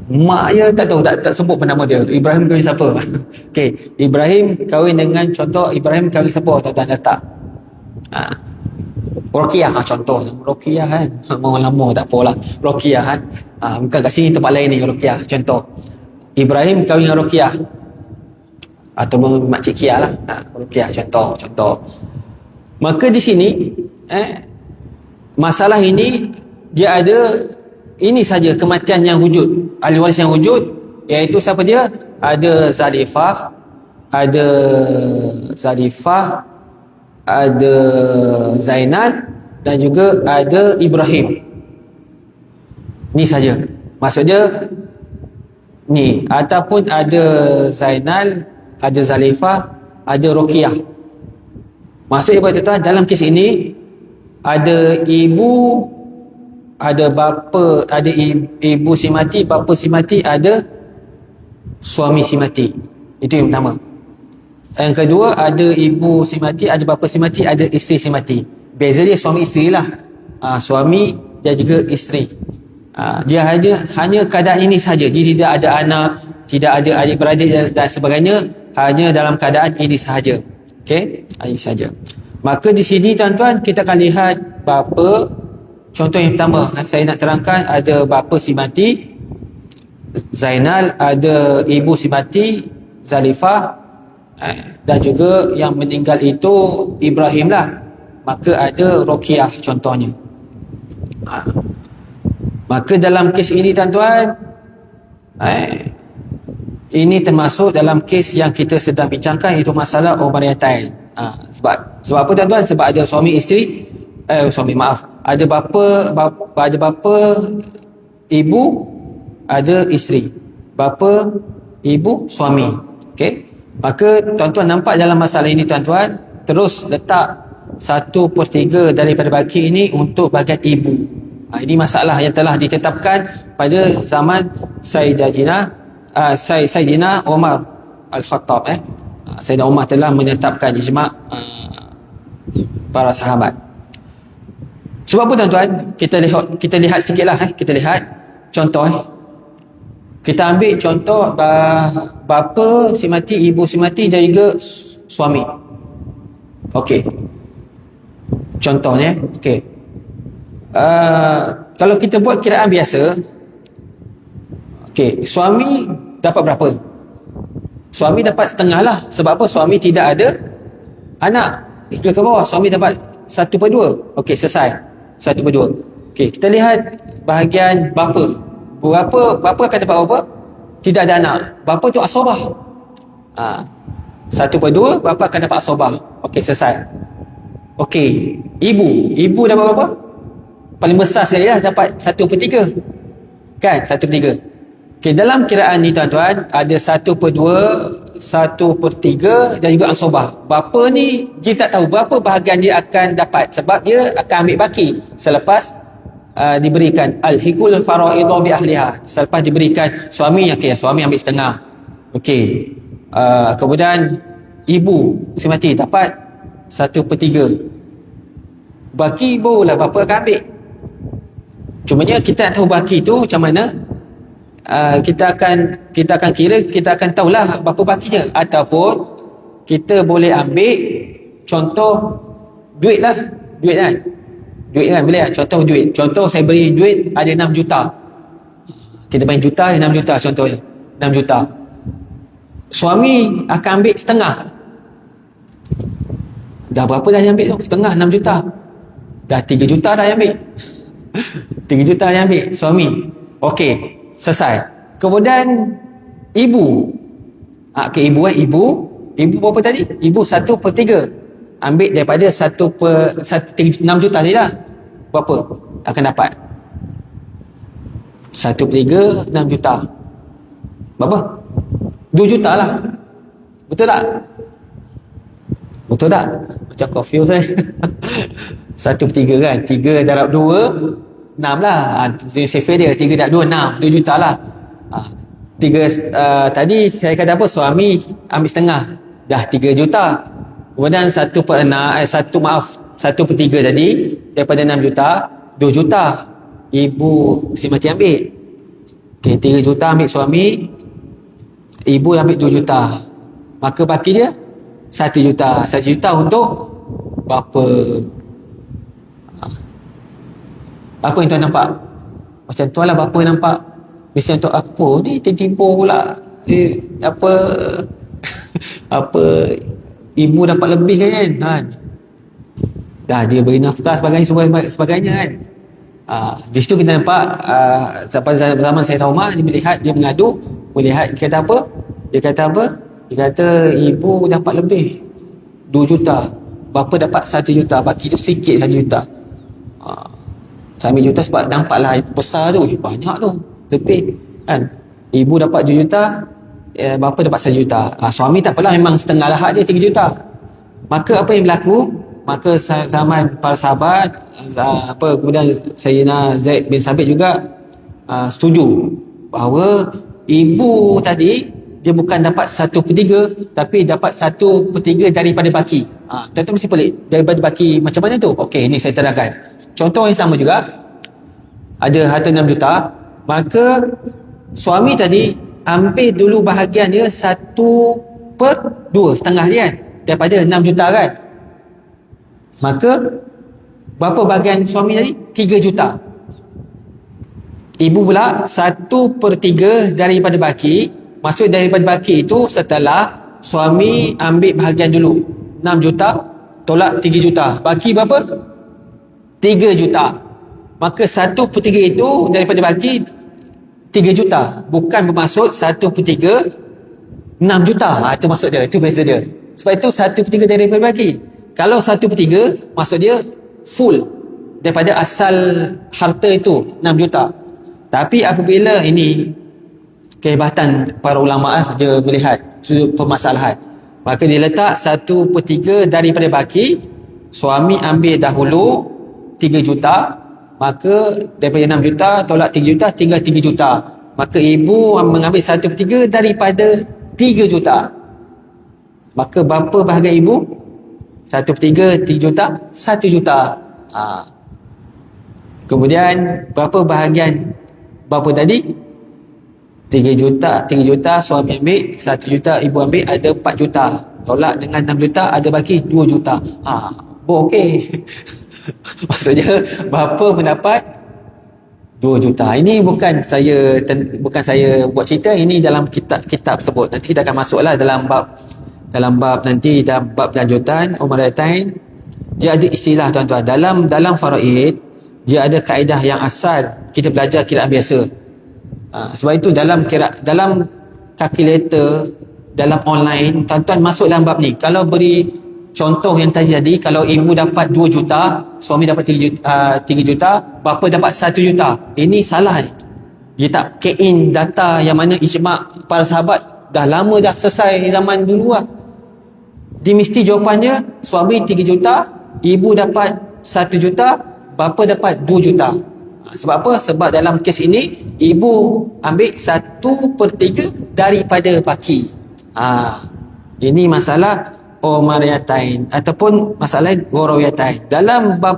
Mak dia tak tahu, tak sebut pun nama dia. Ibrahim kahwin siapa? Okey, Ibrahim kahwin dengan, contoh Ibrahim kahwin siapa? Tuan-tuan letak. Rokiah contoh. Rokiah kan. Mau lama tak apalah. Rokiah kan. Bukan kat sini, tempat lain ni Rokiah. Contoh. Ibrahim kahwin dengan Rokiah. Atau Makcik Kia lah. Rokiah contoh. Maka di sini masalah ini dia ada ini saja kematian yang wujud, ahli waris yang wujud, iaitu siapa dia? Ada Zalifah, ada Zainal, dan juga ada Ibrahim. Ni saja. Maksudnya ni, ataupun ada Zainal, ada Zalifah, ada Rokiah. Maksudnya apa tuan-tuan? Dalam kes ini ada ibu, ada bapa, ada ibu si mati, bapa si mati, ada suami si mati. Itu yang pertama. Yang kedua, ada ibu si mati, ada bapa si mati, ada isteri si mati. Beza dia suami isteri lah. Suami dan juga isteri. Dia hanya keadaan ini saja. Dia tidak ada anak, tidak ada adik-beradik dan sebagainya. Hanya dalam keadaan ini sahaja. Okey, ini saja. Maka di sini tuan-tuan, kita akan lihat bapa. Contoh yang pertama saya nak terangkan, ada bapa si mati Zainal, ada ibu si mati Zalifah, dan juga yang meninggal itu Ibrahim lah. Maka ada Rokiah contohnya. Maka dalam kes ini tuan-tuan, ini termasuk dalam kes yang kita sedang bincangkan, iaitu masalah umariyatain. Sebab apa tuan-tuan? Sebab ada suami isteri, ada bapa, ibu, ada isteri. Bapa, ibu, suami. Okey. Maka tuan-tuan nampak dalam masalah ini tuan-tuan, terus letak 1/3 daripada baki ini untuk bahagian ibu. Ini masalah yang telah ditetapkan pada zaman Sayyidina Umar Al-Khattab. Sayyidina Umar telah menetapkan ijma' para sahabat. Sebab apa tuan-tuan? Kita lihat sikitlah. Kita lihat contoh. Kita ambil contoh bapa si mati, ibu si mati dan juga suami. Okey. Contohnya, okey. Kalau kita buat kiraan biasa, okey, suami dapat berapa? Suami dapat setengah lah. Sebab apa? Suami tidak ada anak. Ke bawah, suami dapat 1/2. Okey, selesai. 1/2. Okey, kita lihat bahagian bapa. Bapa akan dapat berapa? Tidak ada anak. Bapa tu asobah. 1/2, bapa akan dapat asobah. Okey, selesai. Okey, ibu dapat berapa? Paling besar sekali lah, dapat 1/3. Kan? 1/3. Okey, dalam kiraan ni tuan-tuan, ada 1/2, 1/3 dan juga asobah. Bapa ni, dia tak tahu berapa bahagian dia akan dapat. Sebab dia akan ambil baki selepas diberikan al-hikul faraidu bi ahliha. Selepas diberikan suami, okey, suami ambil setengah. Okey. Kemudian ibu si mati dapat 1/3. Baki barulah bapa akan ambil. Cumanya kita nak tahu baki tu macam mana? Kita akan kira, kita akan tahulah berapa bakinya. Ataupun kita boleh ambil contoh duit lah. Duit kan boleh lah. Contoh saya beri duit ada 6 juta. Kita bagi juta, 6 juta contohnya. 6 juta. Suami akan ambil setengah. Dah berapa dah yang ambil tu? Setengah, 6 juta. Dah 3 juta dah yang ambil. 3 juta yang ambil suami. Okey, selesai. Kemudian ibu. Okey, ibu berapa tadi? Ibu 1/3. Ambil daripada 6 juta tadi lah. Berapa akan dapat? 1/3 6 juta. Berapa? 2 juta lah. Betul tak? Betul tak? Macam confused saya. 1/3 kan? 3 darab 2 6 lah. Safe dia 3 darab 2 6, 2 juta lah. 3 tadi saya kata apa? Suami ambil setengah. Dah 3 juta. Kemudian 1/3 tadi daripada 6 juta, 2 juta ibu si mati ambil. Okey, 3 juta ambil suami, ibu ambil 2 juta. Maka baki dia 1 juta. 1 juta untuk bapa. Apa yang tuan nampak? Macam tuan lah bapa nampak. Biasanya untuk apa ni tiba-tiba pula apa ibu dapat lebih kan? Dah dia beri nafkah sebagainya kan. Di situ kita nampak pada zaman Sayyidina Umar dia mengadu, melihat dia kata apa? Dia kata ibu dapat lebih 2 juta, bapa dapat 1 juta, baki tu sikit 1 juta. 1 juta sebab nampaklah besar tu, banyak tu, lebih kan. Ibu dapat 2 juta, bapa dapat 1 juta. Suami tak apalah, memang setengah lah hak dia 3 juta. Maka apa yang berlaku? Maka zaman para sahabat, kemudian Sayyidina Zaid bin Sabit juga setuju bahawa ibu tadi dia bukan dapat 1/3 tapi dapat 1/3 daripada baki. Tuan-tuan mesti pelik, daripada baki macam mana tu? Okey, ini saya terangkan. Contoh yang sama juga, ada harta 6 juta, maka suami tadi ambil dulu bahagian dia 1/2, setengah dia kan, daripada 6 juta kan. Maka berapa bahagian suami tadi? 3 juta. Ibu pula 1/3 daripada baki. Maksud daripada baki itu setelah suami ambil bahagian dulu 6 juta tolak 3 juta. Baki berapa? 3 juta. Maka 1/3 itu daripada baki 3 juta. Bukan bermaksud 1/3 6 juta. Itu maksud dia. Itu beza dia. Sebab itu 1/3 daripada baki. Kalau 1/3 maksud dia full daripada asal harta itu 6 juta. Tapi apabila ini kehebatan para ulama dia melihat sudut permasalahan, maka dia letak 1/3 daripada baki, suami ambil dahulu 3 juta, maka daripada 6 juta tolak 3 juta tinggal 3 juta. Maka ibu mengambil 1/3 daripada 3 juta. Maka berapa bahagian ibu? 1/3 3 juta, 1 juta. Kemudian berapa bahagian bapa tadi? 3 juta suami ambil, 1 juta ibu ambil, ada 4 juta. Tolak dengan 6 juta ada baki 2 juta. Okey. Maksudnya bapa mendapat 2 juta. Ini bukan saya buat cerita, ini dalam kitab sebut. Nanti kita akan masuklah dalam bab nanti, dalam bab lanjutan Umaratain. Dia ada istilah tuan-tuan dalam faraid, dia ada kaedah yang asal kita belajar kiraan biasa. Sebab itu dalam kalkulator, dalam online, tuan-tuan masuk dalam bab ni. Kalau beri contoh yang tadi, kalau ibu dapat 2 juta, suami dapat 3 juta, bapa dapat 1 juta. Ini salah ni. Dia tak key in data yang mana ijma' para sahabat dah lama dah selesai zaman dulu lah. Dia mesti jawapannya suami 3 juta, ibu dapat 1 juta, bapa dapat 2 juta. Sebab apa? Sebab dalam kes ini ibu ambil 1/3 daripada baki. Ini masalah Umaratain ataupun masalah Ghurawiyatain. Dalam bab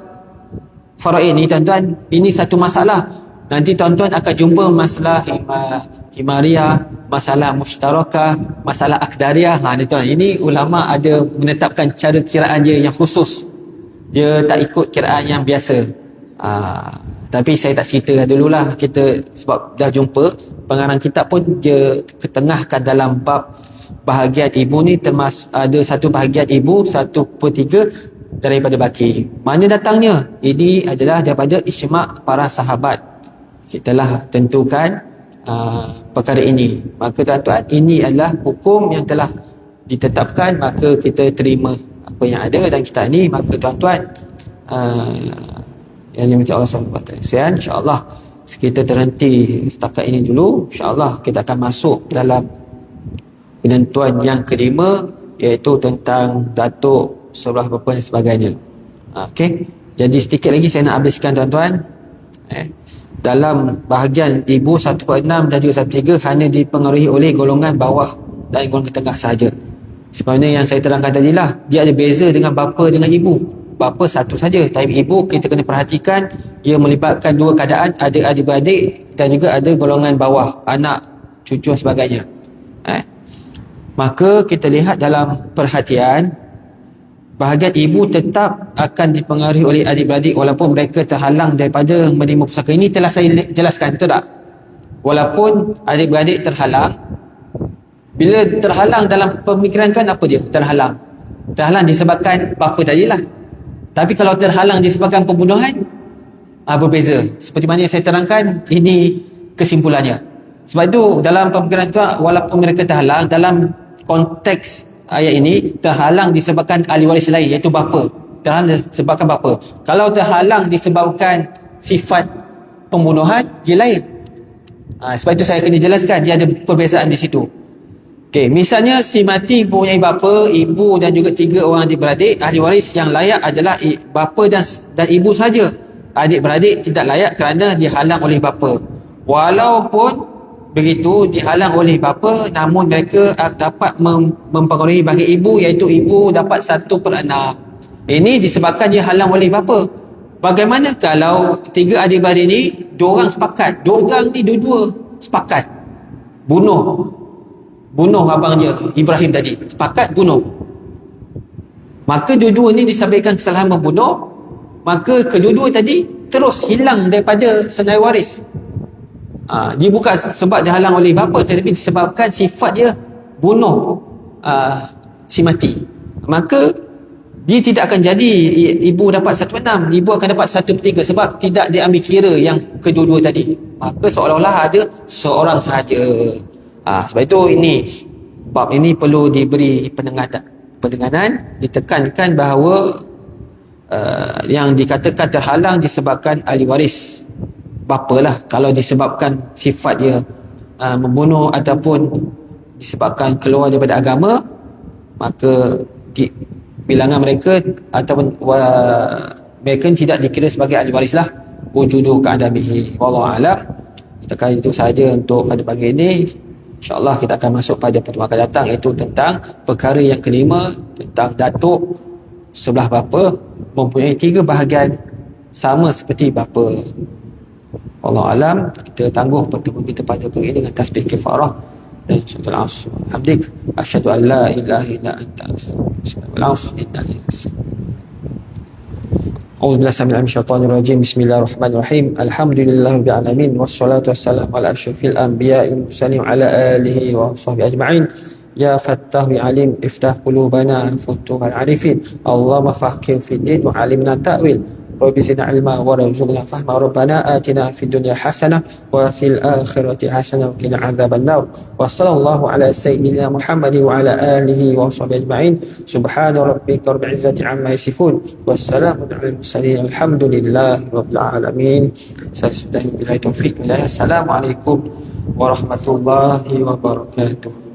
faraid ni tuan-tuan, ini satu masalah. Nanti tuan-tuan akan jumpa masalah himariyah, masalah mushtarakah, masalah akdariyah. Ini ulama ada menetapkan cara kiraan dia yang khusus. Dia tak ikut kiraan yang biasa. Tapi saya tak cerita dululah, kita sebab dah jumpa pengarang kitab pun dia ketengahkan dalam bab bahagian ibu ni, termasuk ada satu bahagian ibu 1/3 daripada baki. Mana datangnya? Ini adalah daripada ijma' para sahabat. Kita lah tentukan perkara ini. Maka tuan-tuan, ini adalah hukum yang telah ditetapkan, maka kita terima apa yang ada dalam kitab ni. Maka tuan-tuan, yang dimiliki Allah SWT, insya-Allah kita terhenti setakat ini dulu. Insya-Allah kita akan masuk dalam penentuan yang kelima, iaitu tentang datuk, surah apa dan sebagainya. Okey. Jadi sedikit lagi saya nak habiskan tuan-tuan. Dalam bahagian ibu 1/6 dan juga 1/3 hanya dipengaruhi oleh golongan bawah dan golongan tengah sahaja. Sebenarnya yang saya terangkan tadilah, dia ada beza dengan bapa dengan ibu. bapa satu saja, tapi ibu kita kena perhatikan ia melibatkan dua keadaan, ada adik-beradik dan juga ada golongan bawah, anak, cucu dan sebagainya. Maka kita lihat dalam perhatian, bahagian ibu tetap akan dipengaruhi oleh adik-beradik walaupun mereka terhalang daripada menerima pusaka. Ini telah saya jelaskan, betul tak? Walaupun adik-beradik terhalang, bila terhalang dalam pemikiran kan apa dia? Terhalang disebabkan bapa tadilah. Tapi kalau terhalang disebabkan pembunuhan, berbeza. Seperti mana yang saya terangkan, ini kesimpulannya. Sebab itu dalam pemikiran itu, walaupun mereka terhalang, dalam konteks ayat ini, terhalang disebabkan ahli waris lain, iaitu bapa. Terhalang disebabkan bapa. Kalau terhalang disebabkan sifat pembunuhan, dia lain. Sebab itu saya kena jelaskan, dia ada perbezaan di situ. Okey, misalnya si mati mempunyai bapa, ibu dan juga 3 orang adik-beradik, ahli waris yang layak adalah bapa dan ibu saja. Adik-beradik tidak layak kerana dihalang oleh bapa. Walaupun begitu dihalang oleh bapa, namun mereka dapat mempengaruhi bagi ibu, iaitu ibu dapat 1/6. Ini disebabkan dia halang oleh bapa. Bagaimana kalau 3 adik-beradik ni, 2 orang sepakat, 2 orang ni dua-dua sepakat bunuh abang dia Ibrahim tadi, sepakat bunuh. Maka dua-dua ni disabitkan kesalahan membunuh, maka kedua-dua tadi terus hilang daripada senarai waris. Dia bukan sebab dia halang oleh bapa, tetapi disebabkan sifat dia bunuh si mati. Maka dia tidak akan jadi ibu dapat 1/6, ibu akan dapat 1/3 sebab tidak diambil kira yang kedua-dua tadi. Maka seolah-olah ada seorang sahaja. Sebab itu bab ini perlu diberi pendengaran, ditekankan bahawa yang dikatakan terhalang disebabkan ahli waris bapa lah. Kalau disebabkan sifat dia membunuh ataupun disebabkan keluar daripada agama, maka bilangan mereka ataupun mereka tidak dikira sebagai ahli waris lah. Wujudu ka'adabihi. Wallahu a'lam. Setakat itu sahaja untuk pada pagi ini. InsyaAllah kita akan masuk pada pertemuan akan datang, iaitu tentang perkara yang kelima, tentang datuk sebelah bapa mempunyai 3 bahagian sama seperti bapa. Wallahu a'lam. Kita tangguh pertemuan kita pada pagi ini dengan tasbih kifarah dan syukur hamdik asyhadu an la ilaha illa anta astaghfiruka. A'udzu billahi minasyaitonir syaitanir rajim. Bismillahirrahmanirrahim. Alhamdulillahirabbil alamin wassalatu wassalamu ala asyrafil anbiya'i wal mursalin ala alihi wa sahbihi ajma'in. Ya Fattah ya Alim, iftah qulubana futuhal arifin. Allahumma faqih fid din wa 'allimna ta'wil. Rabbi zidna ilma warzuqna fahma. Rabbana atina fid dunya hasanah wa fil akhirati hasanah wa qina adzabannar. Wa sallallahu ala sayyidina Muhammadin wa ala alihi wa sahbihi ajma'in. Subhana rabbika rabbil izzati amma yasifun. Wassalamun alal mursalin. Alhamdulillahi rabbil alamin. Saya sudahi billahi taufiq. Assalamualaikum warahmatullahi wabarakatuh.